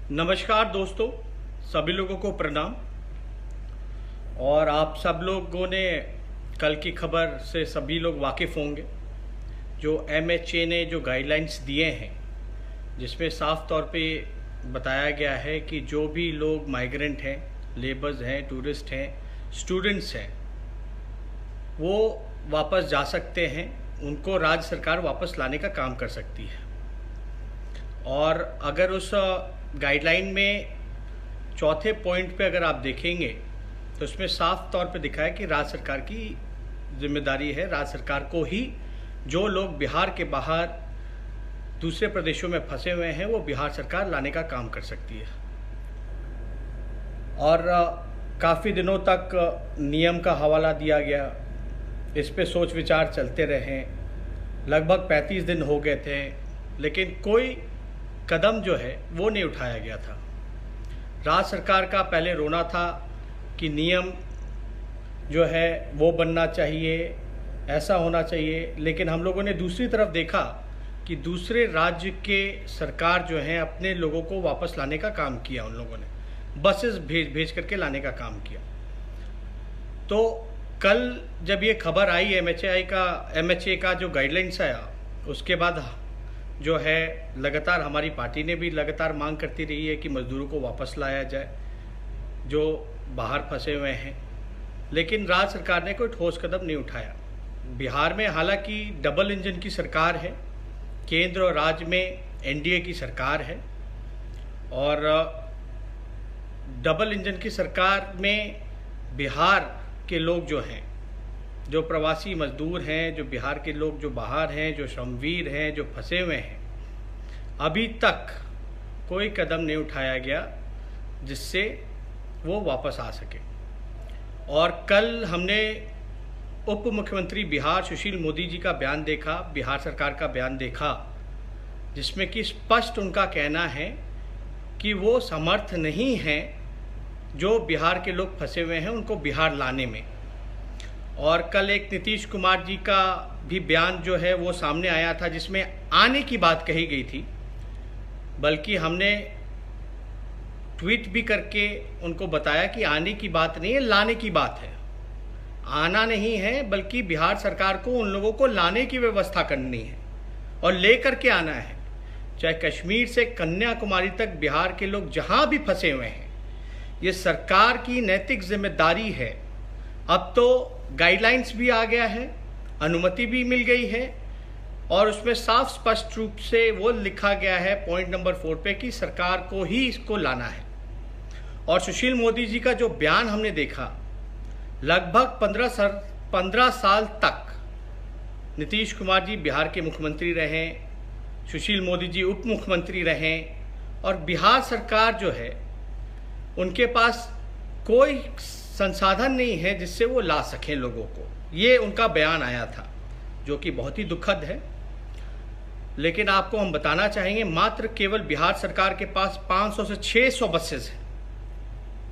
नमस्कार दोस्तों, सभी लोगों को प्रणाम। और आप सब लोगों ने कल की खबर से सभी लोग वाकिफ़ होंगे जो MHA ने जो गाइडलाइंस दिए हैं, जिसमें साफ तौर पे बताया गया है कि जो भी लोग माइग्रेंट हैं, लेबर्स हैं, टूरिस्ट हैं, स्टूडेंट्स हैं, वो वापस जा सकते हैं। उनको राज्य सरकार वापस लाने का काम कर सकती है। और अगर उस गाइडलाइन में चौथे पॉइंट पे अगर आप देखेंगे तो इसमें साफ तौर पे दिखा है कि राज्य सरकार की जिम्मेदारी है, राज्य सरकार को ही जो लोग बिहार के बाहर दूसरे प्रदेशों में फंसे हुए हैं वो बिहार सरकार लाने का काम कर सकती है। और काफ़ी दिनों तक नियम का हवाला दिया गया, इस पे सोच विचार चलते रहे। लगभग 35 दिन हो गए थे, लेकिन कोई कदम जो है वो नहीं उठाया गया था। राज्य सरकार का पहले रोना था कि नियम जो है वो बनना चाहिए, ऐसा होना चाहिए, लेकिन हम लोगों ने दूसरी तरफ देखा कि दूसरे राज्य के सरकार जो हैं अपने लोगों को वापस लाने का काम किया। उन लोगों ने बसेस भेज करके लाने का काम किया। तो कल जब ये खबर आई MHA का जो गाइडलाइंस आया, उसके बाद जो है लगातार हमारी पार्टी ने भी लगातार मांग करती रही है कि मजदूरों को वापस लाया जाए जो बाहर फंसे हुए हैं, लेकिन राज्य सरकार ने कोई ठोस कदम नहीं उठाया। बिहार में हालांकि डबल इंजन की सरकार है, केंद्र और राज्य में NDA की सरकार है, और डबल इंजन की सरकार में बिहार के लोग जो हैं, जो प्रवासी मजदूर हैं, जो बिहार के लोग जो बाहर हैं, जो श्रमवीर हैं, जो फंसे हुए हैं, अभी तक कोई कदम नहीं उठाया गया जिससे वो वापस आ सके। और कल हमने उप मुख्यमंत्री बिहार सुशील मोदी जी का बयान देखा, बिहार सरकार का बयान देखा, जिसमें कि स्पष्ट उनका कहना है कि वो समर्थ नहीं हैं जो बिहार के लोग फंसे हुए हैं उनको बिहार लाने में। और कल एक नीतीश कुमार जी का भी बयान जो है वो सामने आया था, जिसमें आने की बात कही गई थी, बल्कि हमने ट्वीट भी करके उनको बताया कि आने की बात नहीं है, लाने की बात है। आना नहीं है, बल्कि बिहार सरकार को उन लोगों को लाने की व्यवस्था करनी है और लेकर के आना है। चाहे कश्मीर से कन्याकुमारी तक बिहार के लोग जहां भी फंसे हुए हैं, ये सरकार की नैतिक जिम्मेदारी है। अब तो गाइडलाइंस भी आ गया है, अनुमति भी मिल गई है, और उसमें साफ स्पष्ट रूप से वो लिखा गया है पॉइंट नंबर 4 पे कि सरकार को ही इसको लाना है। और सुशील मोदी जी का जो बयान हमने देखा, लगभग 15 साल तक नीतीश कुमार जी बिहार के मुख्यमंत्री रहे, सुशील मोदी जी उप मुख्यमंत्री रहे, और बिहार सरकार जो है उनके पास कोई संसाधन नहीं है जिससे वो ला सकें लोगों को। ये उनका बयान आया था, जो कि बहुत ही दुखद है। लेकिन आपको हम बताना चाहेंगे, मात्र केवल बिहार सरकार के पास 500 से 600 बसेस हैं।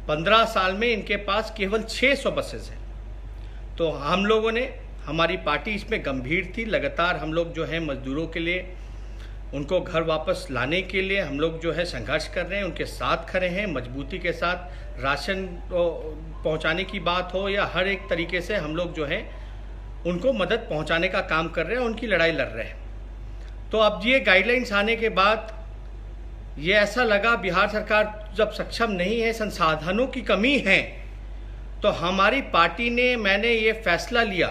15 साल में इनके पास केवल 600 बसेस हैं। तो हम लोगों ने, हमारी पार्टी इसमें गंभीर थी। लगातार हम लोग जो है मजदूरों के लिए, उनको घर वापस लाने के लिए हम लोग जो है संघर्ष कर रहे हैं, उनके साथ खड़े हैं मजबूती के साथ। राशन पहुंचाने की बात हो या हर एक तरीके से हम लोग जो है उनको मदद पहुंचाने का काम कर रहे हैं, उनकी लड़ाई लड़ रहे हैं। तो अब ये गाइडलाइंस आने के बाद ये ऐसा लगा, बिहार सरकार जब सक्षम नहीं है, संसाधनों की कमी है, तो हमारी पार्टी ने, मैंने ये फैसला लिया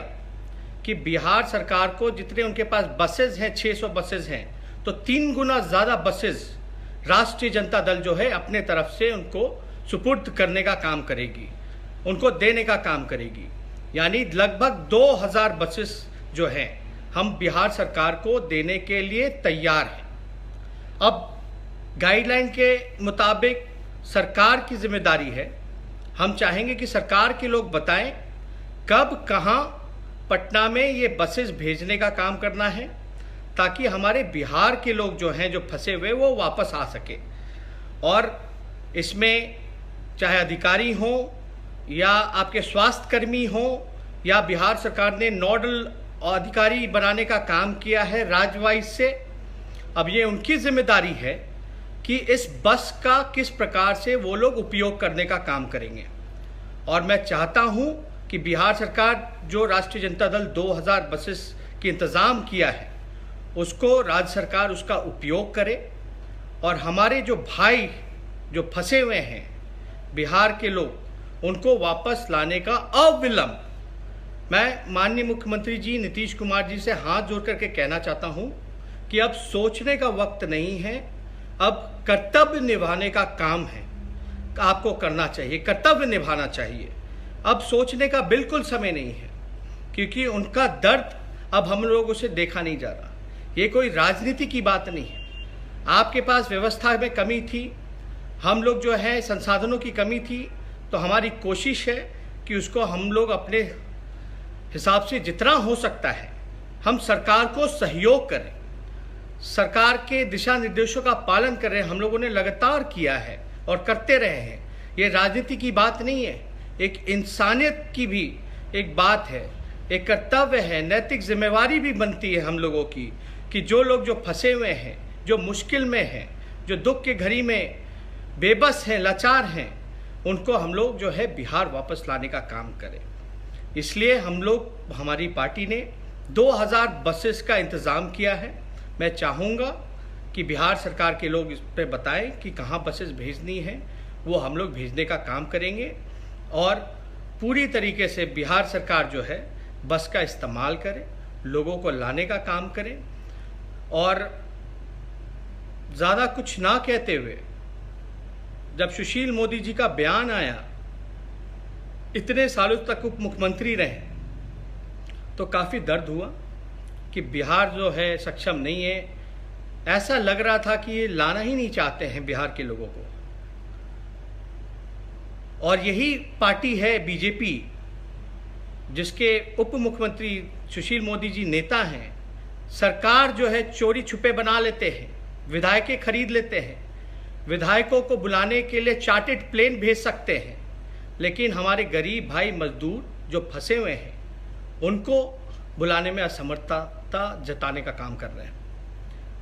कि बिहार सरकार को जितने उनके पास बसेज हैं, 600 बसेज हैं, तो 3 गुना ज़्यादा बसेज राष्ट्रीय जनता दल जो है अपने तरफ से उनको सुपुर्द करने का काम करेगी, उनको देने का काम करेगी। यानी लगभग 2000 बसेस जो हैं हम बिहार सरकार को देने के लिए तैयार हैं। अब गाइडलाइन के मुताबिक सरकार की जिम्मेदारी है, हम चाहेंगे कि सरकार के लोग बताएं कब, कहां पटना में ये बसेस भेजने का काम करना है, ताकि हमारे बिहार के लोग जो हैं, जो फंसे हुए, वो वापस आ सके। और इसमें चाहे अधिकारी हों या आपके स्वास्थ्य कर्मी हों, या बिहार सरकार ने नोडल अधिकारी बनाने का काम किया है राज्य वाइज से, अब ये उनकी जिम्मेदारी है कि इस बस का किस प्रकार से वो लोग उपयोग करने का काम करेंगे। और मैं चाहता हूं कि बिहार सरकार जो राष्ट्रीय जनता दल 2000 बसेस की इंतज़ाम किया है उसको राज्य सरकार उसका उपयोग करे और हमारे जो भाई जो फंसे हुए हैं बिहार के लोग उनको वापस लाने का अविलंब मैं माननीय मुख्यमंत्री जी नीतीश कुमार जी से हाथ जोड़ करके कहना चाहता हूं कि अब सोचने का वक्त नहीं है, अब कर्तव्य निभाने का काम है, आपको करना चाहिए, कर्तव्य निभाना चाहिए। अब सोचने का बिल्कुल समय नहीं है क्योंकि उनका दर्द अब हम लोगों से देखा नहीं जा रहा। ये कोई राजनीति की बात नहीं है। आपके पास व्यवस्था में कमी थी, हम लोग जो है संसाधनों की कमी थी, तो हमारी कोशिश है कि उसको हम लोग अपने हिसाब से जितना हो सकता है हम सरकार को सहयोग करें, सरकार के दिशा निर्देशों का पालन करें। हम लोगों ने लगातार किया है और करते रहे हैं। ये राजनीति की बात नहीं है, एक इंसानियत की भी एक बात है, एक कर्तव्य है, नैतिक जिम्मेवारी भी बनती है हम लोगों की कि जो लोग जो फंसे हुए हैं, जो मुश्किल में हैं, जो दुख के घड़ी में बेबस हैं, लाचार हैं, उनको हम लोग जो है बिहार वापस लाने का काम करें। इसलिए हम लोग, हमारी पार्टी ने 2000 बसेस का इंतज़ाम किया है। मैं चाहूँगा कि बिहार सरकार के लोग इस पर बताएं कि कहाँ बसेस भेजनी है, वो हम लोग भेजने का काम करेंगे और पूरी तरीके से बिहार सरकार जो है बस का इस्तेमाल करे, लोगों को लाने का काम करें। और ज़्यादा कुछ ना कहते हुए, जब सुशील मोदी जी का बयान आया, इतने सालों तक उप मुख्यमंत्री रहे, तो काफ़ी दर्द हुआ कि बिहार जो है सक्षम नहीं है। ऐसा लग रहा था कि ये लाना ही नहीं चाहते हैं बिहार के लोगों को। और यही पार्टी है बीजेपी, जिसके उप मुख्यमंत्री सुशील मोदी जी नेता हैं। सरकार जो है चोरी छुपे बना लेते हैं, विधायकें खरीद लेते हैं, विधायकों को बुलाने के लिए चार्टर्ड प्लेन भेज सकते हैं, लेकिन हमारे गरीब भाई मजदूर जो फंसे हुए हैं उनको बुलाने में असमर्थता जताने का काम कर रहे हैं।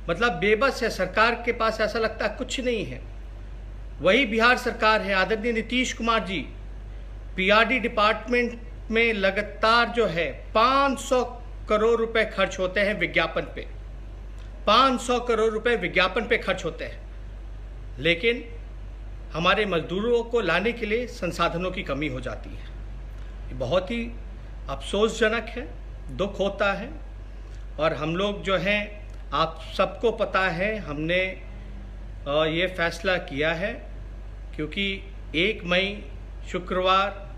मतलब बेबस है सरकार के पास, ऐसा लगता है कुछ नहीं है। वही बिहार सरकार है, आदरणीय नीतीश कुमार जी पीआरडी डिपार्टमेंट में लगातार जो है 500 करोड़ रुपए खर्च होते हैं विज्ञापन पे, 500 करोड़ रुपए विज्ञापन पे खर्च होते हैं, लेकिन हमारे मजदूरों को लाने के लिए संसाधनों की कमी हो जाती है। ये बहुत ही अफसोसजनक है, दुख होता है। और हम लोग जो हैं, आप सबको पता है, हमने ये फैसला किया है क्योंकि 1 मई शुक्रवार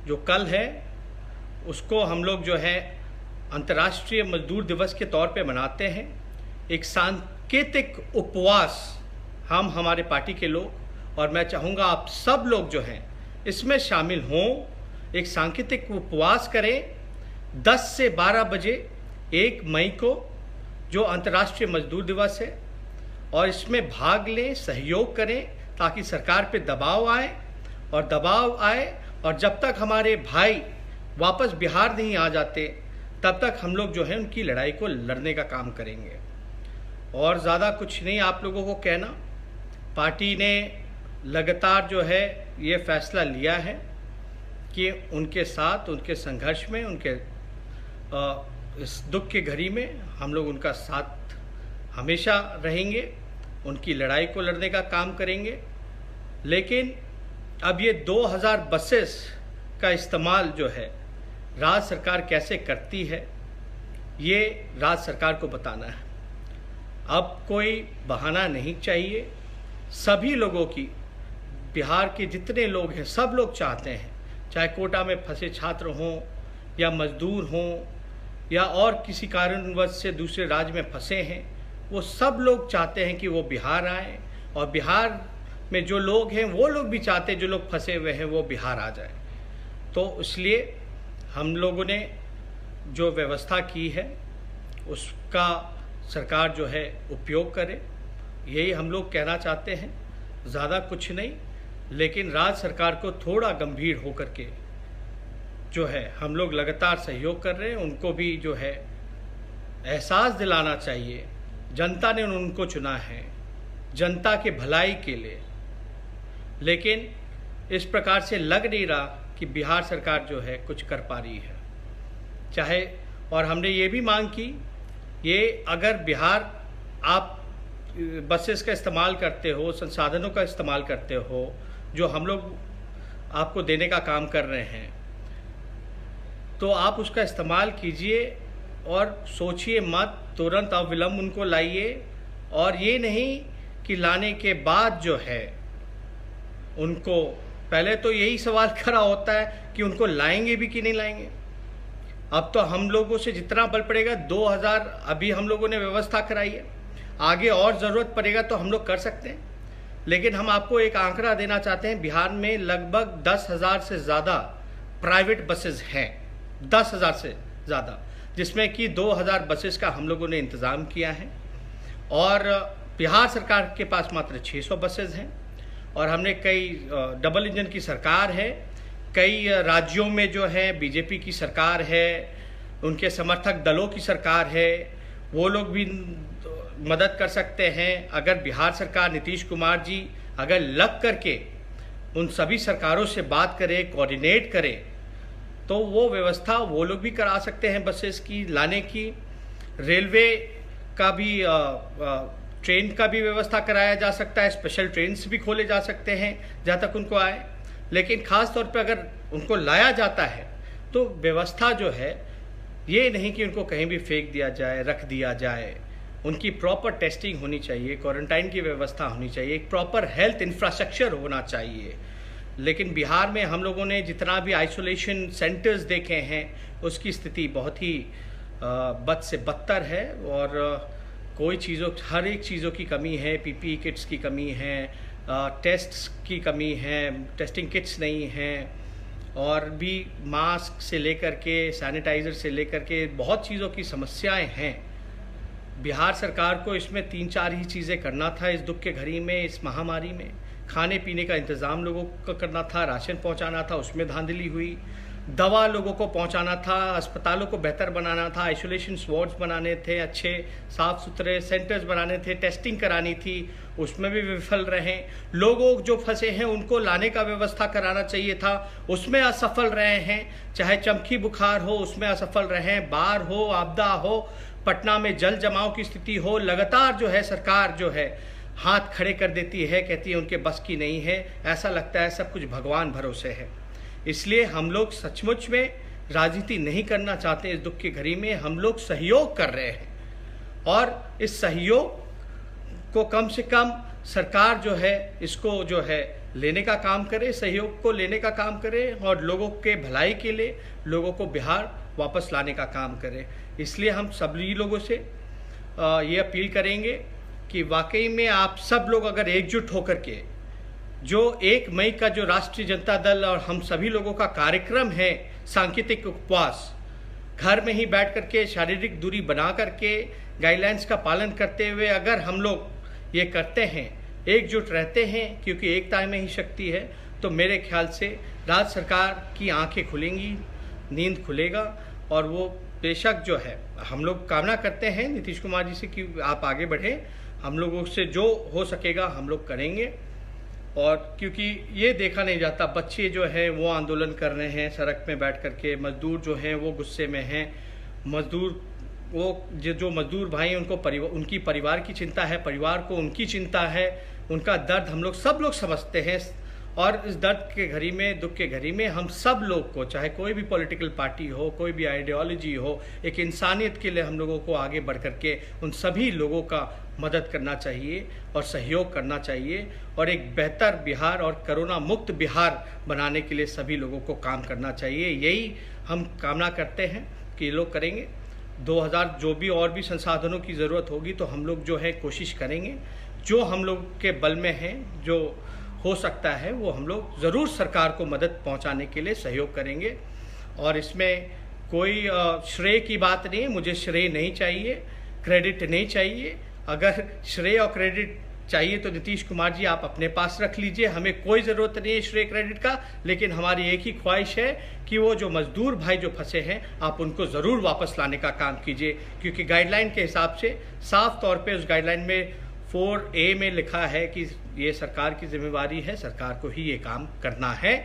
जो कल है उसको हम लोग जो है अंतर्राष्ट्रीय मजदूर दिवस के तौर पे मनाते हैं। एक सांकेतिक उपवास हम, हमारे पार्टी के लोग, और मैं चाहूँगा आप सब लोग जो हैं इसमें शामिल हों। एक सांकेतिक उपवास करें 10 से 12 बजे 1 मई को, जो अंतर्राष्ट्रीय मजदूर दिवस है, और इसमें भाग लें, सहयोग करें ताकि सरकार पे दबाव आए और जब तक हमारे भाई वापस बिहार नहीं आ जाते तब तक हम लोग जो है उनकी लड़ाई को लड़ने का काम करेंगे। और ज़्यादा कुछ नहीं आप लोगों को कहना, पार्टी ने लगातार जो है ये फैसला लिया है कि उनके साथ, उनके संघर्ष में, उनके इस दुख के घड़ी में हम लोग उनका साथ हमेशा रहेंगे, उनकी लड़ाई को लड़ने का काम करेंगे। लेकिन अब ये 2000 बसेस का इस्तेमाल जो है राज्य सरकार कैसे करती है, ये राज्य सरकार को बताना है। अब कोई बहाना नहीं चाहिए। सभी लोगों की, बिहार के जितने लोग हैं सब लोग चाहते हैं, चाहे कोटा में फंसे छात्र हों या मजदूर हों या और किसी कारणवश से दूसरे राज्य में फंसे हैं, वो सब लोग चाहते हैं कि वो बिहार आए। और बिहार में जो लोग हैं वो लोग भी चाहते हैं, जो लोग फंसे हुए हैं वो बिहार आ जाए। तो इसलिए हम लोगों ने जो व्यवस्था की है उसका सरकार जो है उपयोग करे, यही हम लोग कहना चाहते हैं। ज़्यादा कुछ नहीं, लेकिन राज्य सरकार को थोड़ा गंभीर होकर के जो है हम लोग लगातार सहयोग कर रहे हैं। उनको भी जो है एहसास दिलाना चाहिए, जनता ने उनको चुना है, जनता के भलाई के लिए, लेकिन इस प्रकार से लग नहीं रहा कि बिहार सरकार जो है कुछ कर पा रही है। चाहे, और हमने ये भी मांग की, ये अगर बिहार आप बसेस का इस्तेमाल करते हो, संसाधनों का इस्तेमाल करते हो जो हम लोग आपको देने का काम कर रहे हैं, तो आप उसका इस्तेमाल कीजिए और सोचिए मत, तुरंत अविलंब उनको लाइए। और ये नहीं कि लाने के बाद जो है उनको, पहले तो यही सवाल खड़ा होता है कि उनको लाएंगे भी कि नहीं लाएंगे। अब तो हम लोगों से जितना बल पड़ेगा, 2000 अभी हम लोगों ने व्यवस्था कराई है, आगे और ज़रूरत पड़ेगा तो हम लोग कर सकते हैं। लेकिन हम आपको एक आंकड़ा देना चाहते हैं, बिहार में लगभग 10,000 से ज़्यादा प्राइवेट बसेस हैं, 10,000 से ज़्यादा, जिसमें कि 2,000 बसेस का हम लोगों ने इंतज़ाम किया है। और बिहार सरकार के पास मात्र 600 बसेस हैं। और हमने कई डबल इंजन की सरकार है, कई राज्यों में जो है बीजेपी की सरकार है, उनके समर्थक दलों की सरकार है, वो लोग भी मदद कर सकते हैं। अगर बिहार सरकार, नीतीश कुमार जी अगर लग करके उन सभी सरकारों से बात करे, कोऑर्डिनेट करे, तो वो व्यवस्था वो लोग भी करा सकते हैं बसेस की लाने की। रेलवे का भी ट्रेन का भी व्यवस्था कराया जा सकता है, स्पेशल ट्रेन्स भी खोले जा सकते हैं जहाँ तक उनको आए। लेकिन ख़ास तौर पे अगर उनको लाया जाता है तो व्यवस्था जो है, ये नहीं कि उनको कहीं भी फेंक दिया जाए, रख दिया जाए। उनकी प्रॉपर टेस्टिंग होनी चाहिए, क्वारंटाइन की व्यवस्था होनी चाहिए, एक प्रॉपर हेल्थ इंफ्रास्ट्रक्चर होना चाहिए। लेकिन बिहार में हम लोगों ने जितना भी आइसोलेशन सेंटर्स देखे हैं, उसकी स्थिति बहुत ही बद से बदतर है। और कोई चीज़ों, हर एक चीज़ों की कमी है, पीपीई किट्स की कमी है, टेस्ट्स की कमी है, टेस्टिंग किट्स नहीं हैं, और भी मास्क से लेकर के सैनिटाइज़र से लेकर के बहुत चीज़ों की समस्याएं हैं। बिहार सरकार को इसमें 3-4 ही चीज़ें करना था इस दुख के घड़ी में, इस महामारी में। खाने पीने का इंतज़ाम लोगों को करना था, राशन पहुंचाना था, उसमें धांधली हुई। दवा लोगों को पहुंचाना था, अस्पतालों को बेहतर बनाना था, आइसोलेशन वार्ड्स बनाने थे, अच्छे साफ़ सुथरे सेंटर्स बनाने थे, टेस्टिंग करानी थी, उसमें भी विफल रहे। लोगों जो फंसे हैं उनको लाने का व्यवस्था कराना चाहिए था, उसमें असफल रहे हैं। चाहे चमकी बुखार हो, उसमें असफल रहे हैं। बाढ़ हो, आपदा हो, पटना में जल जमाव की स्थिति हो, लगातार जो है सरकार जो है हाथ खड़े कर देती है, कहती है उनके बस की नहीं है। ऐसा लगता है सब कुछ भगवान भरोसे है। इसलिए हम लोग सचमुच में राजनीति नहीं करना चाहते। इस दुख की घड़ी में हम लोग सहयोग कर रहे हैं, और इस सहयोग को कम से कम सरकार जो है इसको जो है लेने का काम करे, सहयोग को लेने का काम करे, और लोगों के भलाई के लिए लोगों को बिहार वापस लाने का काम करे। इसलिए हम सभी लोगों से ये अपील करेंगे कि वाकई में आप सब लोग अगर एकजुट होकर के, जो 1 मई का जो राष्ट्रीय जनता दल और हम सभी लोगों का कार्यक्रम है सांकेतिक उपवास, घर में ही बैठ करके शारीरिक दूरी बना करके गाइडलाइंस का पालन करते हुए अगर हम लोग ये करते हैं, एकजुट रहते हैं, क्योंकि एकता में ही शक्ति है, तो मेरे ख्याल से राज्य सरकार की आंखें खुलेंगी, नींद खुलेगा। और वो बेशक जो है हम लोग कामना करते हैं नीतीश कुमार जी से कि आप आगे बढ़ें, हम लोगों से जो हो सकेगा हम लोग करेंगे। और क्योंकि ये देखा नहीं जाता, बच्चे जो हैं वो आंदोलन कर रहे हैं सड़क में बैठ करके, मजदूर जो हैं वो गुस्से में हैं, मजदूर वो जो मजदूर भाई उनको उनकी परिवार की चिंता है, परिवार को उनकी चिंता है, उनका दर्द हम लोग सब लोग समझते हैं। और इस दर्द के घड़ी में, दुख के घड़ी में हम सब लोग को, चाहे कोई भी पॉलिटिकल पार्टी हो, कोई भी आइडियोलॉजी हो, एक इंसानियत के लिए हम लोगों को आगे बढ़ करके उन सभी लोगों का मदद करना चाहिए और सहयोग करना चाहिए, और एक बेहतर बिहार और कोरोना मुक्त बिहार बनाने के लिए सभी लोगों को काम करना चाहिए। यही हम कामना करते हैं कि ये लोग करेंगे। 2000 जो भी और भी संसाधनों की ज़रूरत होगी तो हम लोग जो है कोशिश करेंगे, जो हम लोग के बल में है, जो हो सकता है वो हम लोग ज़रूर सरकार को मदद पहुंचाने के लिए सहयोग करेंगे। और इसमें कोई श्रेय की बात नहीं है, मुझे श्रेय नहीं चाहिए, क्रेडिट नहीं चाहिए। अगर श्रेय और क्रेडिट चाहिए तो नीतीश कुमार जी आप अपने पास रख लीजिए, हमें कोई ज़रूरत नहीं है श्रेय क्रेडिट का। लेकिन हमारी एक ही ख्वाहिश है कि वो जो मजदूर भाई जो फंसे हैं आप उनको ज़रूर वापस लाने का काम कीजिए, क्योंकि गाइडलाइन के हिसाब से साफ तौर पे उस गाइडलाइन में 4A में लिखा है कि ये सरकार की जिम्मेवारी है, सरकार को ही ये काम करना है।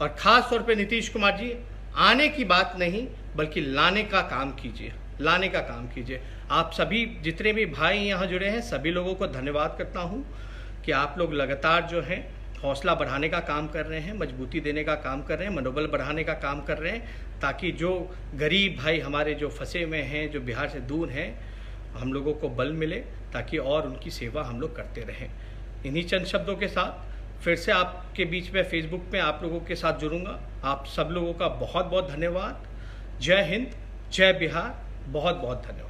और ख़ास तौर पे नीतीश कुमार जी, आने की बात नहीं बल्कि लाने का काम कीजिए, लाने का काम कीजिए। आप सभी जितने भी भाई यहाँ जुड़े हैं सभी लोगों को धन्यवाद करता हूँ कि आप लोग लगातार जो है हौसला बढ़ाने का काम कर रहे हैं, मजबूती देने का काम कर रहे हैं, मनोबल बढ़ाने का काम कर रहे हैं, ताकि जो गरीब भाई हमारे जो फंसे हुए हैं, जो बिहार से दूर हैं, हम लोगों को बल मिले ताकि और उनकी सेवा हम लोग करते रहें। इन्हीं चंद शब्दों के साथ फिर से आपके बीच में फेसबुक में आप लोगों के साथ जुड़ूंगा। आप सब लोगों का बहुत बहुत धन्यवाद। जय हिंद, जय बिहार, बहुत बहुत धन्यवाद।